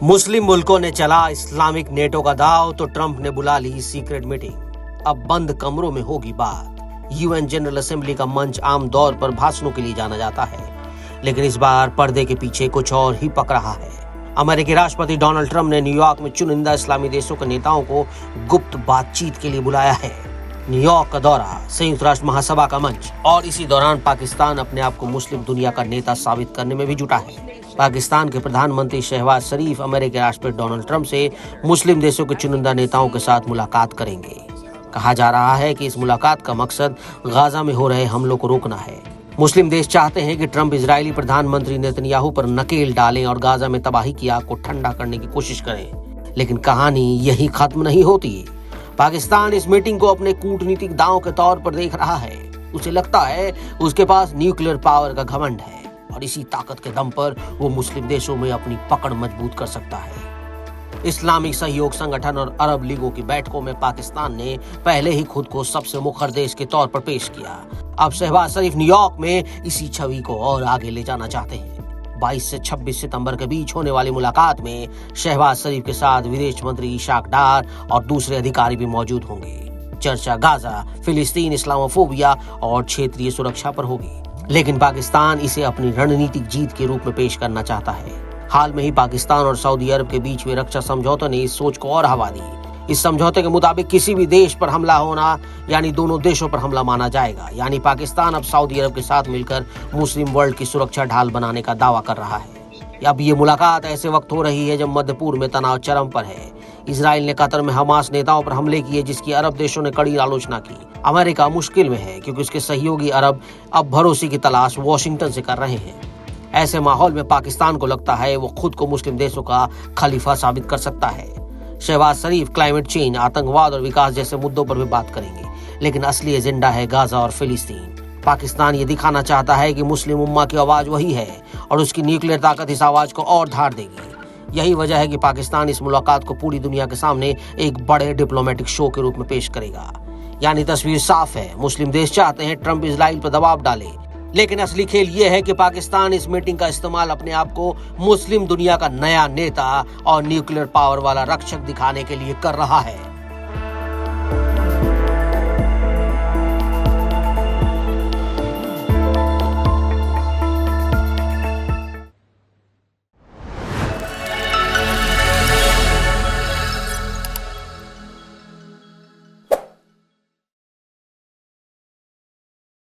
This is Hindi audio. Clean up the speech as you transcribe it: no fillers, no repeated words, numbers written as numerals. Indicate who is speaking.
Speaker 1: मुस्लिम मुल्कों ने चला इस्लामिक नेटो का दाव तो ट्रंप ने बुला ली सीक्रेट मीटिंग। अब बंद कमरों में होगी बात। यूएन जनरल असेंबली का मंच आमतौर पर भाषणों के लिए जाना जाता है, लेकिन इस बार पर्दे के पीछे कुछ और ही पक रहा है। अमेरिकी राष्ट्रपति डोनाल्ड ट्रंप ने न्यूयॉर्क में चुनिंदा इस्लामी देशों के नेताओं को गुप्त बातचीत के लिए बुलाया है। न्यूयॉर्क का दौरा, संयुक्त राष्ट्र महासभा का मंच, और इसी दौरान पाकिस्तान अपने आप को मुस्लिम दुनिया का नेता साबित करने में भी जुटा है। पाकिस्तान के प्रधानमंत्री शहबाज शरीफ अमेरिकी राष्ट्रपति डोनाल्ड ट्रंप से मुस्लिम देशों के चुनिंदा नेताओं के साथ मुलाकात करेंगे। कहा जा रहा है कि इस मुलाकात का मकसद गाजा में हो रहे हमलों को रोकना है। मुस्लिम देश चाहते हैं कि ट्रंप इजरायली प्रधानमंत्री नेतन्याहू पर नकेल डालें और गाजा में तबाही की आग को ठंडा करने की कोशिश करें, लेकिन कहानी यही खत्म नहीं होती। पाकिस्तान इस मीटिंग को अपने कूटनीतिक दांव के तौर पर देख रहा है। उसे लगता है उसके पास न्यूक्लियर पावर का घमंड है और इसी ताकत के दम पर वो मुस्लिम देशों में अपनी पकड़ मजबूत कर सकता है। इस्लामिक सहयोग संगठन और अरब लीगों की बैठकों में पाकिस्तान ने पहले ही खुद को सबसे मुखर देश के तौर पर पेश किया। अब शहबाज शरीफ न्यूयॉर्क में इसी छवि को और आगे ले जाना चाहते हैं। 22 से 26 सितंबर के बीच होने वाली मुलाकात में शहबाज शरीफ के साथ विदेश मंत्री इशाक डार और दूसरे अधिकारी भी मौजूद होंगे। चर्चा गाजा, फिलिस्तीन, इस्लामोफोबिया और क्षेत्रीय सुरक्षा पर होगी, लेकिन पाकिस्तान इसे अपनी रणनीतिक जीत के रूप में पेश करना चाहता है। हाल में ही पाकिस्तान और सऊदी अरब के बीच हुए रक्षा समझौते ने इस सोच को और हवा दी। इस समझौते के मुताबिक किसी भी देश पर हमला होना यानी दोनों देशों पर हमला माना जाएगा। यानी पाकिस्तान अब सऊदी अरब के साथ मिलकर मुस्लिम वर्ल्ड की सुरक्षा ढाल बनाने का दावा कर रहा है। अब ये मुलाकात ऐसे वक्त हो रही है जब मध्य पूर्व में तनाव चरम पर है। इजराइल ने कतर में हमास नेताओं पर हमले किए, जिसकी अरब देशों ने कड़ी आलोचना की। अमेरिका मुश्किल में है क्योंकि उसके सहयोगी अरब अब भरोसे की तलाश वॉशिंगटन से कर रहे हैं। ऐसे माहौल में पाकिस्तान को लगता है वो खुद को मुस्लिम देशों का खलीफा साबित कर सकता है। शहबाज शरीफ क्लाइमेट चेंज, आतंकवाद और विकास जैसे मुद्दों पर भी बात करेंगे, लेकिन असली एजेंडा है गाजा और फिलिस्तीन। पाकिस्तान ये दिखाना चाहता है कि मुस्लिम उम्मा की आवाज वही है और उसकी न्यूक्लियर ताकत इस आवाज को और धार देगी। यही वजह है कि पाकिस्तान इस मुलाकात को पूरी दुनिया के सामने एक बड़े डिप्लोमेटिक शो के रूप में पेश करेगा। यानी तस्वीर साफ है, मुस्लिम देश चाहते हैं ट्रंप इजराइल पर दबाव डाले, लेकिन असली खेल ये है कि पाकिस्तान इस मीटिंग का इस्तेमाल अपने आप को मुस्लिम दुनिया का नया नेता और न्यूक्लियर पावर वाला रक्षक दिखाने के लिए कर रहा है।